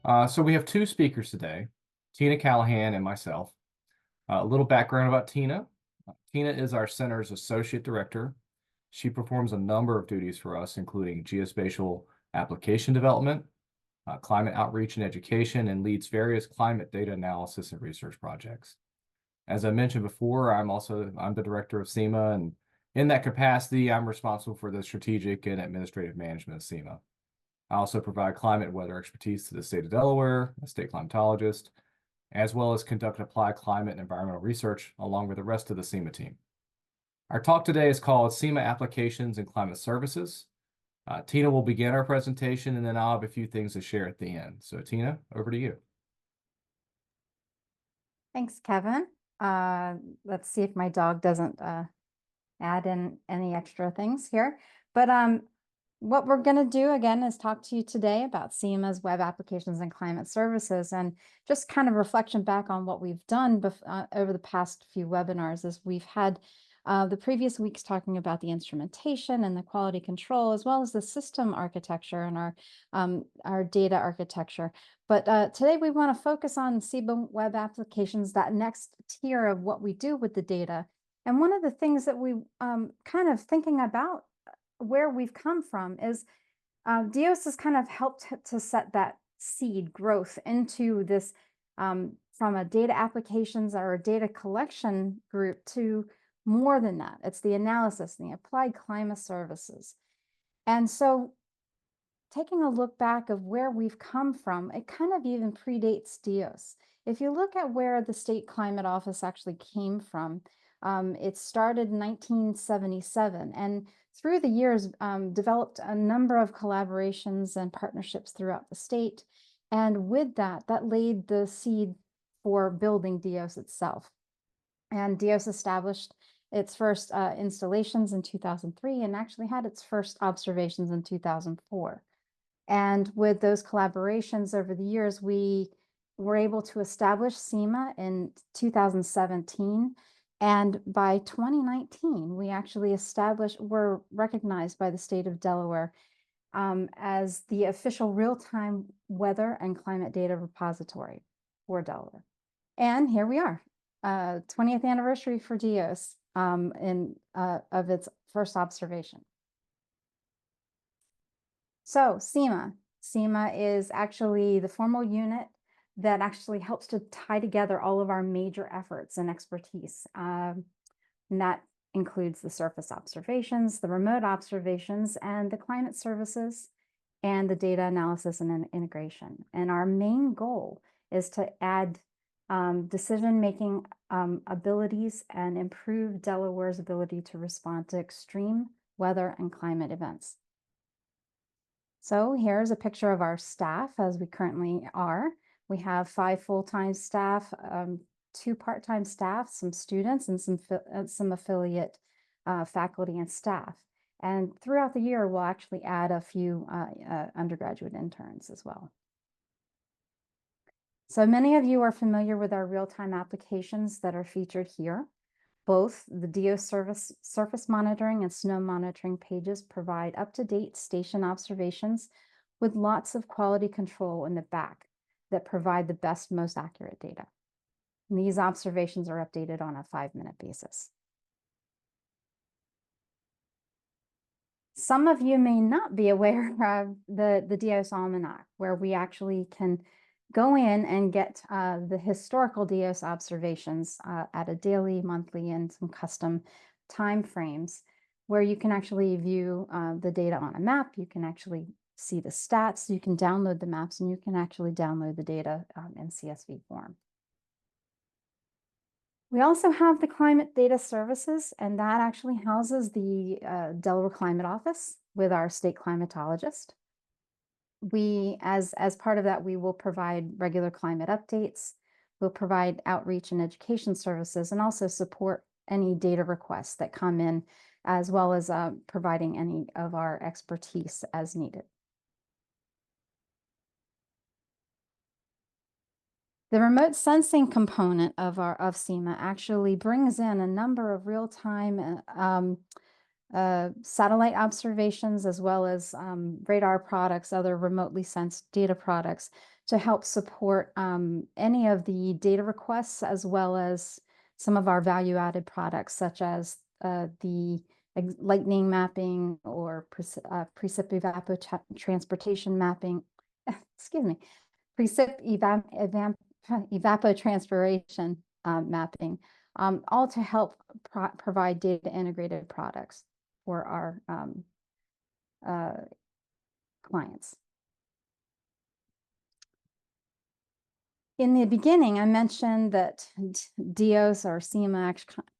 So we have two speakers today, Tina Callahan and myself. A little background about Tina. Tina is our center's associate director. She performs a number of duties for us, including geospatial application development, climate outreach and education, and leads various climate data analysis and research projects. As I mentioned before, I'm the director of CEMA, and in that capacity, I'm responsible for the strategic and administrative management of CEMA. I also provide climate and weather expertise to the state of Delaware, a state climatologist, as well as conduct applied climate and environmental research along with the rest of the CEMA team. Our talk today is called CEMA Applications and Climate Services. Tina will begin our presentation, and then I'll have a few things to share at the end. So Tina, over to you. Thanks, Kevin. Let's see if my dog doesn't add in any extra things here. But what we're going to do again is talk to you today about CEMA's web applications and climate services, and just kind of reflection back on what we've done over the past few webinars. As we've had the previous weeks talking about the instrumentation and the quality control, as well as the system architecture and our data architecture. But today we want to focus on CEMA web applications, that next tier of what we do with the data. And one of the things that we kind of thinking about where we've come from is DEOS has kind of helped to set that seed growth into this from a data applications or a data collection group to more than that. It's the analysis and the applied climate services. And so taking a look back of where we've come from, it kind of even predates DEOS. If you look at where the State Climate Office actually came from, it started in 1977, and through the years developed a number of collaborations and partnerships throughout the state. And with that laid the seed for building DEOS itself. And DEOS established its first installations in 2003 and actually had its first observations in 2004. And with those collaborations over the years, we were able to establish CEMA in 2017. And by 2019, we actually were recognized by the state of Delaware as the official real-time weather and climate data repository for Delaware. And here we are, 20th anniversary for DEOS of its first observation. So CEMA is actually the formal unit that actually helps to tie together all of our major efforts and expertise. And that includes the surface observations, the remote observations, and the climate services, and the data analysis and integration. And our main goal is to add decision-making abilities and improve Delaware's ability to respond to extreme weather and climate events. So here's a picture of our staff as we currently are. We have 5 full-time staff, 2 part-time staff, some students, and some affiliate faculty and staff. And throughout the year, we'll actually add a few undergraduate interns as well. So many of you are familiar with our real-time applications that are featured here. Both the DEOS surface monitoring and snow monitoring pages provide up-to-date station observations with lots of quality control in the back that provide the best, most accurate data. And these observations are updated on a 5-minute basis. Some of you may not be aware of the DEOS Almanac, where we actually can go in and get the historical DEOS observations at a daily, monthly, and some custom time frames, where you can actually view the data on a map. You can actually see the stats, you can download the maps, and you can actually download the data in CSV form. We also have the climate data services, and that actually houses the Delaware Climate Office with our state climatologist. As part of that, we will provide regular climate updates. We'll provide outreach and education services, and also support any data requests that come in, as well as providing any of our expertise as needed. The remote sensing component of CEMA actually brings in a number of real-time satellite observations, as well as radar products, other remotely sensed data products, to help support any of the data requests, as well as some of our value-added products, such as the lightning mapping or precip evapotranspiration mapping, excuse me, precip evapotranspiration mapping, all to help provide data integrated products for our clients. In the beginning, I mentioned that DEOS or CEMA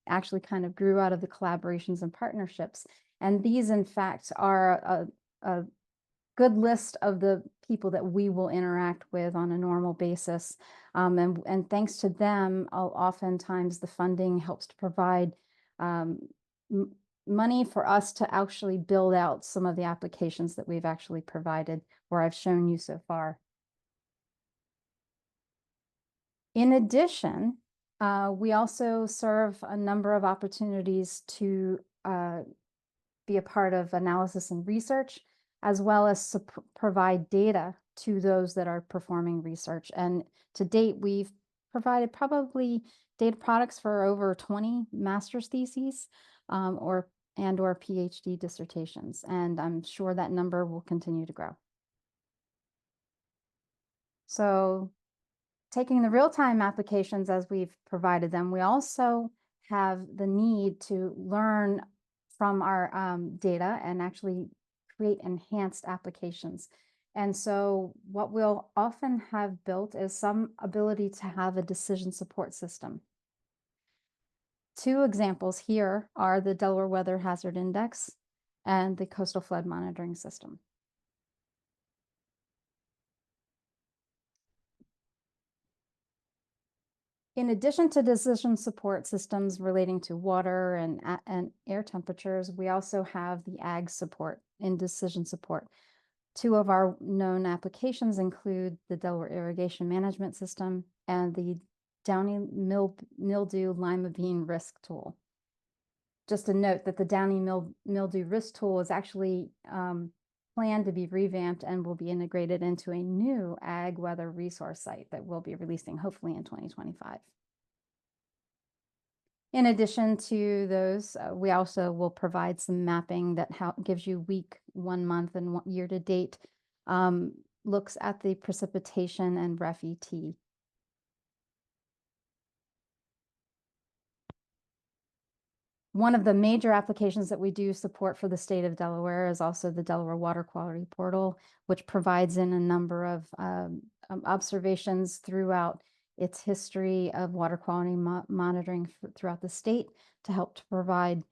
actually kind of grew out of the collaborations and partnerships. And these, in fact, are a good list of the people that we will interact with on a normal basis. And thanks to them, oftentimes the funding helps to provide money for us to actually build out some of the applications that we've actually provided, or I've shown you so far. In addition, we also serve a number of opportunities to be a part of analysis and research, as well as provide data to those that are performing research. And to date, we've provided probably data products for over 20 master's theses or PhD dissertations. And I'm sure that number will continue to grow. So taking the real-time applications as we've provided them, we also have the need to learn from our data and actually create enhanced applications. And so what we'll often have built is some ability to have a decision support system. Two examples here are the Delaware Weather Hazard Index and the Coastal Flood Monitoring System. In addition to decision support systems relating to water and air temperatures, we also have the ag support in decision support. Two of our known applications include the Delaware Irrigation Management System and the Downy Mildew Lima Bean Risk Tool. Just a note that the Downy Mildew Risk Tool is actually planned to be revamped and will be integrated into a new ag weather resource site that we'll be releasing hopefully in 2025. In addition to those, we also will provide some mapping that gives you week, 1 month, and year to date looks at the precipitation and REF-ET. One of the major applications that we do support for the state of Delaware is also the Delaware Water Quality Portal, which provides in a number of observations throughout its history of water quality monitoring throughout the state to help to provide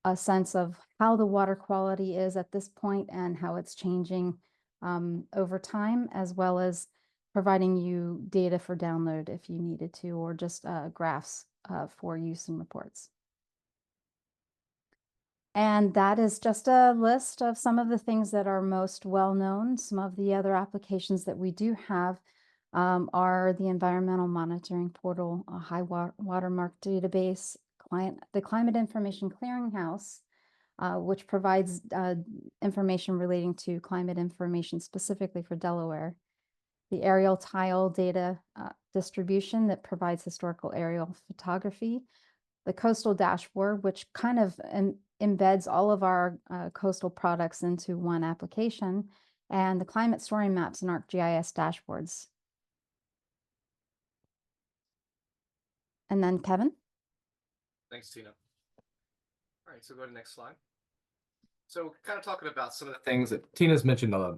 a sense of how the water quality is at this point and how it's changing over time, as well as providing you data for download if you needed to, or just graphs for use in reports. And that is just a list of some of the things that are most well-known. Some of the other applications that we do have are the Environmental Monitoring Portal, a high watermark database, the Climate Information Clearinghouse, which provides information relating to climate information specifically for Delaware, the aerial tile data distribution that provides historical aerial photography, the coastal dashboard, which kind of embeds all of our coastal products into one application, and the climate storing maps and ArcGIS dashboards. And then Kevin. Thanks, Tina. All right, so go to the next slide. So kind of talking about some of the things that Tina's mentioned, a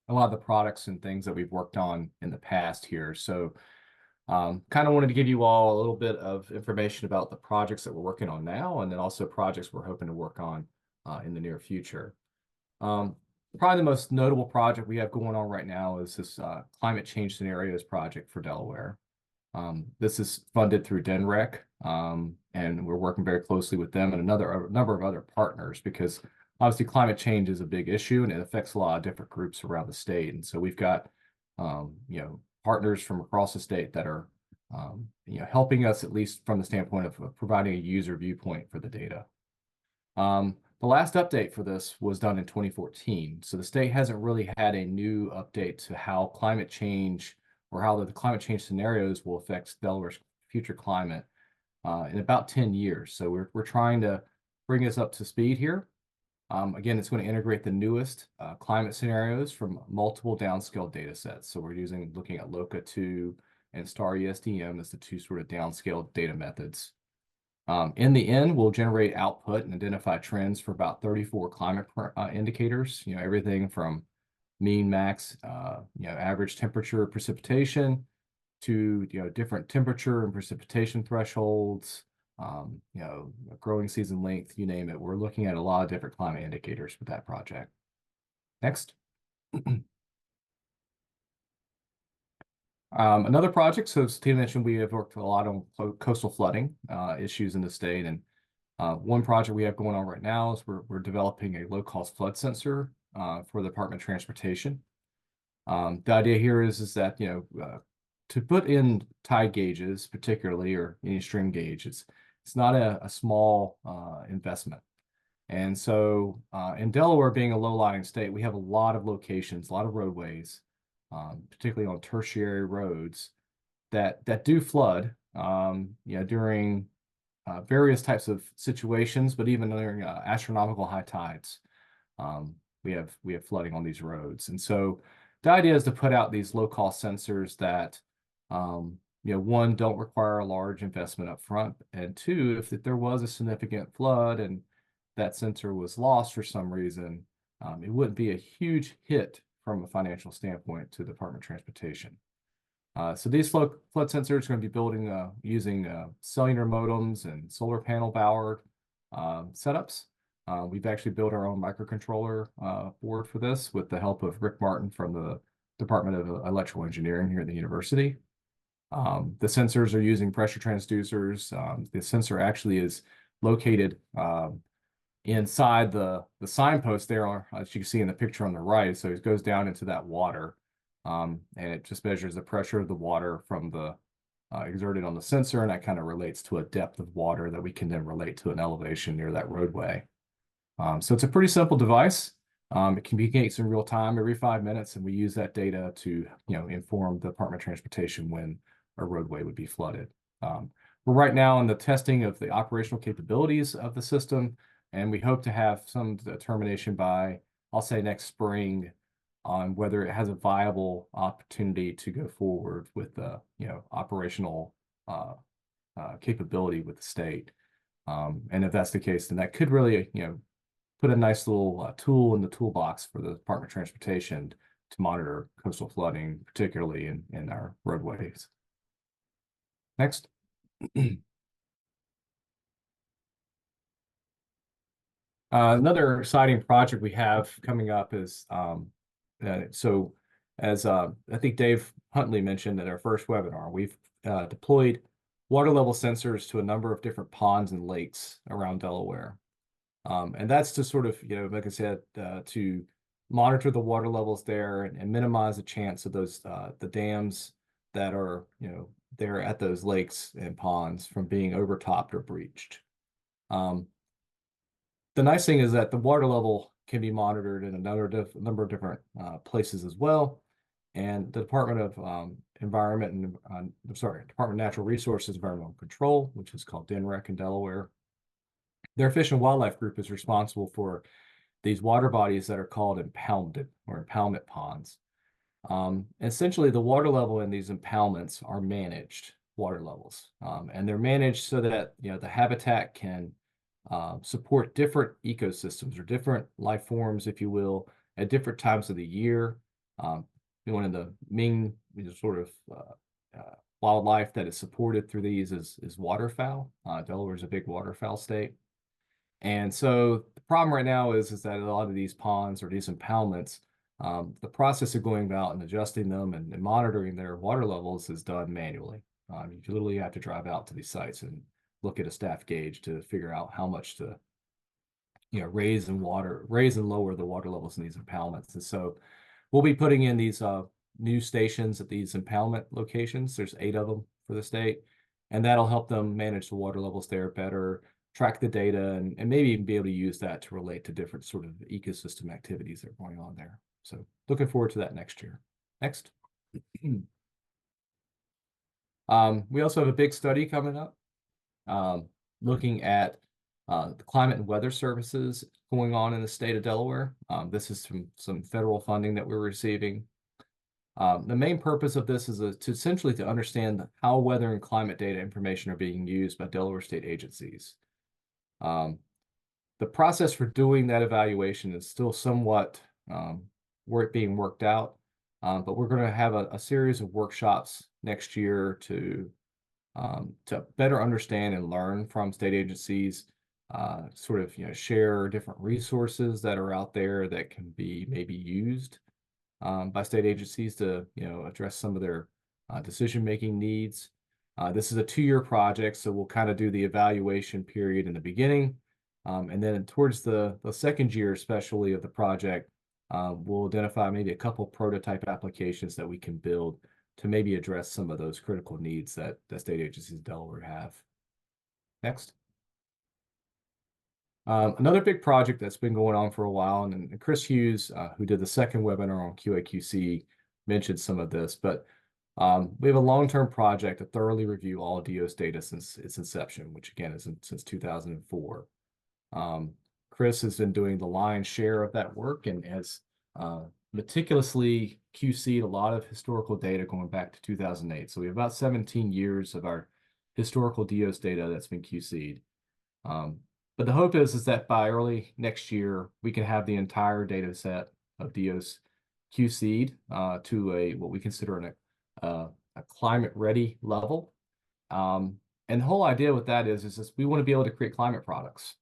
lot of the products and things that we've worked on in the past here. So kind of wanted to give you all a little bit of information about the projects that we're working on now, and then also projects we're hoping to work on in the near future. Probably the most notable project we have going on right now is this climate change scenarios project for Delaware. This is funded through DENREC, and we're working very closely with them and a number of other partners, because obviously climate change is a big issue and it affects a lot of different groups around the state. And so we've got partners from across the state that are helping us, at least from the standpoint of providing a user viewpoint for the data. The last update for this was done in 2014. So the state hasn't really had a new update to how climate change or how the climate change scenarios will affect Delaware's future climate in about 10 years. So we're trying to bring this up to speed here. Again, it's going to integrate the newest climate scenarios from multiple downscale data sets. So we're looking at LOCA 2 and STAR ESDM as the two sort of downscale data methods. In the end, we'll generate output and identify trends for about 34 climate indicators, everything from mean, max, average temperature, precipitation, to different temperature and precipitation thresholds, growing season length, you name it. We're looking at a lot of different climate indicators with that project. Next. Another project, so as Tina mentioned, we have worked a lot on coastal flooding issues in the state. And one project we have going on right now is we're developing a low-cost flood sensor for the Department of Transportation. The idea here is that, to put in tide gauges, particularly, or any stream gauge, it's not a small investment. And so in Delaware, being a low-lying state, we have a lot of locations, a lot of roadways, particularly on tertiary roads that do flood, during various types of situations, but even during astronomical high tides. We have flooding on these roads. And so the idea is to put out these low-cost sensors that, one, don't require a large investment up front, and two, if there was a significant flood and that sensor was lost for some reason, it wouldn't be a huge hit from a financial standpoint to the Department of Transportation. So these flood sensors are going to be building using cellular modems and solar panel powered setups. We've actually built our own microcontroller board for this with the help of Rick Martin from the Department of Electrical Engineering here at the university. The sensors are using pressure transducers. The sensor actually is located inside the signpost there, as you can see in the picture on the right. So it goes down into that water, and it just measures the pressure of the water from the exerted on the sensor, and that kind of relates to a depth of water that we can then relate to an elevation near that roadway. So it's a pretty simple device. It communicates in real time every 5 minutes, and we use that data to inform the Department of Transportation when a roadway would be flooded. We're right now in the testing of the operational capabilities of the system, and we hope to have some determination by, I'll say, next spring on whether it has a viable opportunity to go forward with the operational capability with the state. And if that's the case, then that could really put a nice little tool in the toolbox for the Department of Transportation to monitor coastal flooding, particularly in our roadways. Next. Another exciting project we have coming up is, so as I think Dave Huntley mentioned at our first webinar, we've deployed water level sensors to a number of different ponds and lakes around Delaware. And that's to sort of, like I said, to monitor the water levels there and minimize the chance of those, the dams that are, there at those lakes and ponds from being overtopped or breached. The nice thing is that the water level can be monitored in a number of different places as well. And the Department of Department of Natural Resources Environmental Control, which is called DNREC in Delaware, their Fish and Wildlife Group is responsible for these water bodies that are called impounded or impoundment ponds. Essentially, the water level in these impoundments are managed water levels, and they're managed so that the habitat can support different ecosystems or different life forms, if you will, at different times of the year. One of the main sort of wildlife that is supported through these is waterfowl. Delaware is a big waterfowl state. And so the problem right now is that a lot of these ponds or these impoundments, the process of going out and adjusting them and monitoring their water levels is done manually. You literally have to drive out to these sites and look at a staff gauge to figure out how much to raise and lower the water levels in these impoundments. And so we'll be putting in these new stations at these impoundment locations. There's 8 of them for the state, and that'll help them manage the water levels there better. track the data, and maybe even be able to use that to relate to different sort of ecosystem activities that are going on there. So looking forward to that next year. Next. We also have a big study coming up, looking at the climate and weather services going on in the state of Delaware. This is some federal funding that we're receiving. The main purpose of this is to essentially to understand how weather and climate data information are being used by Delaware state agencies. The process for doing that evaluation is still somewhat being worked out, but we're going to have a series of workshops next year to better understand and learn from state agencies, sort of share different resources that are out there that can be maybe used by state agencies to address some of their decision-making needs. This is a 2-year project, so we'll kind of do the evaluation period in the beginning, and then towards the second year, especially of the project, we'll identify maybe a couple prototype applications that we can build to maybe address some of those critical needs that the state agencies in Delaware have. Next. Another big project that's been going on for a while, and Chris Hughes, who did the second webinar on QA/QC, mentioned some of this, but we have a long-term project to thoroughly review all DEOS data since its inception, which again is since 2004. Chris has been doing the lion's share of that work and has meticulously QC'd a lot of historical data going back to 2008. So we have about 17 years of our historical DEOS data that's been QC'd. But the hope is that by early next year, we can have the entire data set of DEOS QC'd to what we consider a climate-ready level. And the whole idea with that is we want to be able to create climate products.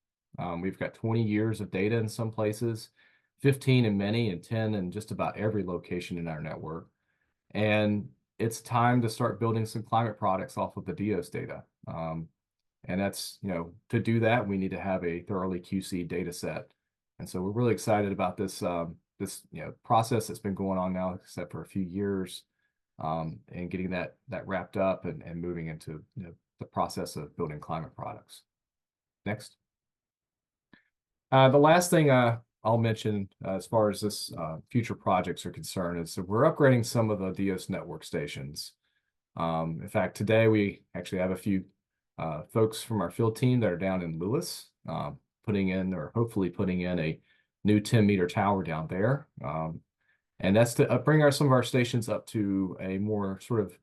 We've got 20 years of data in some places, 15 in many, and 10 in just about every location in our network. And it's time to start building some climate products off of the DEOS data. And that's, to do that, we need to have a thoroughly QC data set. And so we're really excited about this process that's been going on now, except for a few years, and getting that wrapped up and moving into the process of building climate products. Next. The last thing I'll mention as far as this future projects are concerned is that we're upgrading some of the DEOS network stations. In fact, today we actually have a few folks from our field team that are down in Lewis, hopefully putting in a new 10-meter tower down there. And that's to bring some of our stations up to a more sort of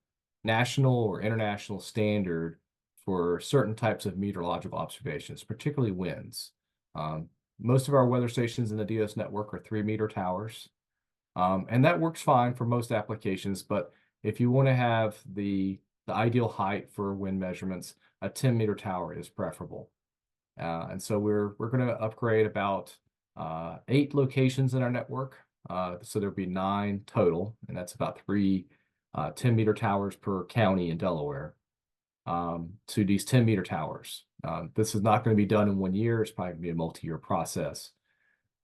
national or international standard for certain types of meteorological observations, particularly winds. Most of our weather stations in the DEOS network are 3-meter towers. And that works fine for most applications, but if you want to have the ideal height for wind measurements, a 10-meter tower is preferable. And so we're going to upgrade about 8 locations in our network. So there'll be 9 total, and that's about 3 10-meter towers per county in Delaware to these 10-meter towers. This is not going to be done in 1 year. It's probably going to be a multi-year process.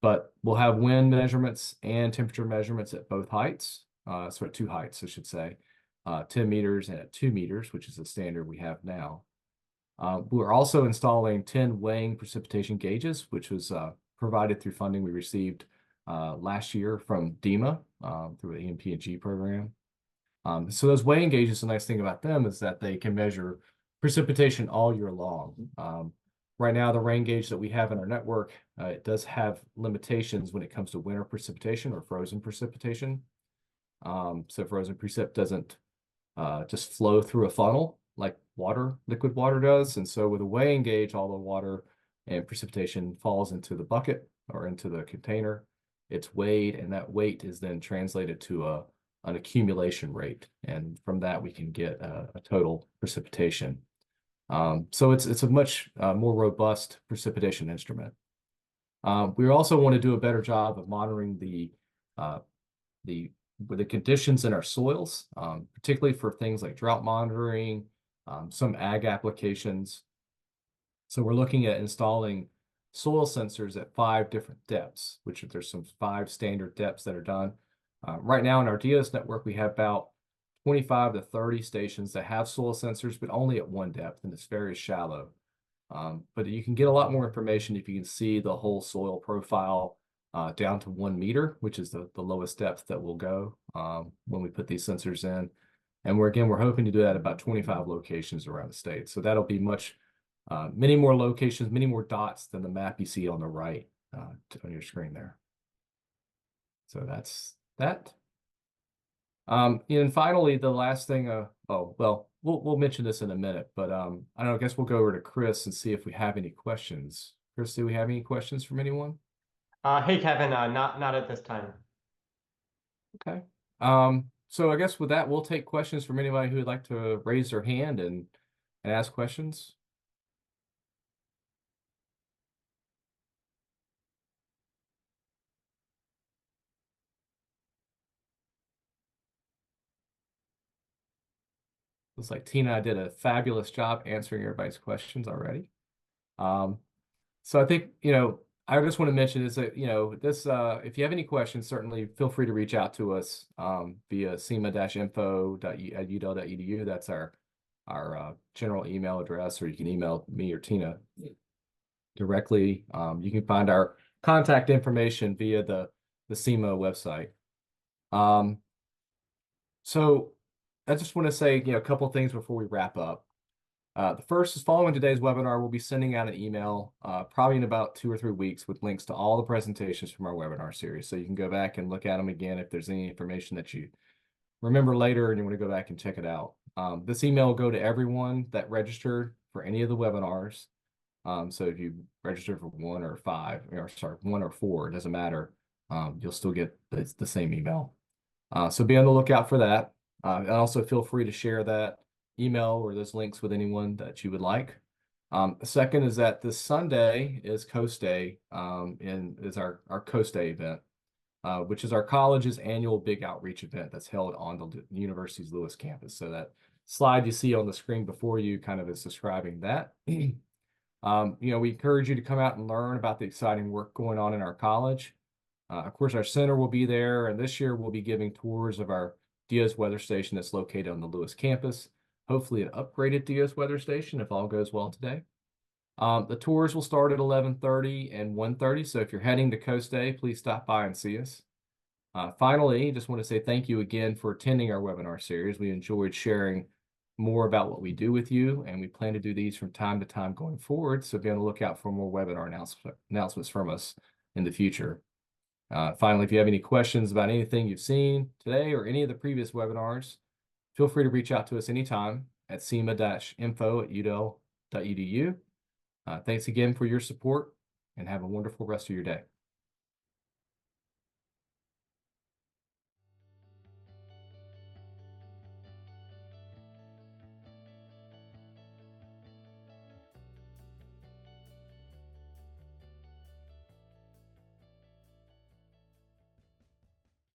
But we'll have wind measurements and temperature measurements at both heights. So at 2 heights, I should say. 10 meters and at 2 meters, which is the standard we have now. We're also installing 10 weighing precipitation gauges, which was provided through funding we received last year from DEMA through the EMP&G program. So those weighing gauges, the nice thing about them is that they can measure precipitation all year long. Right now, the rain gauge that we have in our network, it does have limitations when it comes to winter precipitation or frozen precipitation. So frozen precip doesn't just flow through a funnel like liquid water does. And so with a weighing gauge, all the water and precipitation falls into the bucket or into the container. It's weighed, and that weight is then translated to an accumulation rate. And from that, we can get a total precipitation. So it's a much more robust precipitation instrument. We also want to do a better job of monitoring the conditions in our soils, particularly for things like drought monitoring, some ag applications. So we're looking at installing soil sensors at 5 different depths, which there's some 5 standard depths that are done. Right now in our DEOS network, we have about 25 to 30 stations that have soil sensors, but only at 1 depth, and it's very shallow. But you can get a lot more information if you can see the whole soil profile down to 1 meter, which is the lowest depth that we'll go when we put these sensors in. And we're hoping to do that at about 25 locations around the state. So that'll be many more locations, many more dots than the map you see on the right on your screen there. So that's that. And finally, the last thing, we'll mention this in a minute, but I don't know, I guess we'll go over to Chris and see if we have any questions. Chris, do we have any questions from anyone? Hey, Kevin, not at this time. Okay. So I guess with that, we'll take questions from anybody who would like to raise their hand and ask questions. Looks like Tina did a fabulous job answering everybody's questions already. So I think, I just want to mention is that, this, if you have any questions, certainly feel free to reach out to us via cema-info.udel.edu. That's our general email address, or you can email me or Tina directly. You can find our contact information via the CEMA website. So I just want to say, a couple of things before we wrap up. The first is, following today's webinar, we'll be sending out an email probably in about 2 or 3 weeks with links to all the presentations from our webinar series. So you can go back and look at them again if there's any information that you remember later and you want to go back and check it out. This email will go to everyone that registered for any of the webinars. So if you register for 1 or 5, or sorry, 1 or 4, it doesn't matter. You'll still get the same email. So be on the lookout for that. And also feel free to share that email or those links with anyone that you would like. Second is that this Sunday is Coast Day, is our Coast Day event, which is our college's annual big outreach event that's held on the university's Lewis campus. So that slide you see on the screen before you kind of is describing that. We encourage you to come out and learn about the exciting work going on in our college. Of course, our center will be there, and this year we'll be giving tours of our DEOS weather station that's located on the Lewis campus. Hopefully an upgraded DEOS weather station if all goes well today. The tours will start at 11:30 and 1:30. So if you're heading to Coast Day, please stop by and see us. Finally, just want to say thank you again for attending our webinar series. We enjoyed sharing more about what we do with you, and we plan to do these from time to time going forward. So be on the lookout for more webinar announcements from us in the future. Finally, if you have any questions about anything you've seen today or any of the previous webinars, feel free to reach out to us anytime at cema-info@udel.edu. Thanks again for your support, and have a wonderful rest of your day.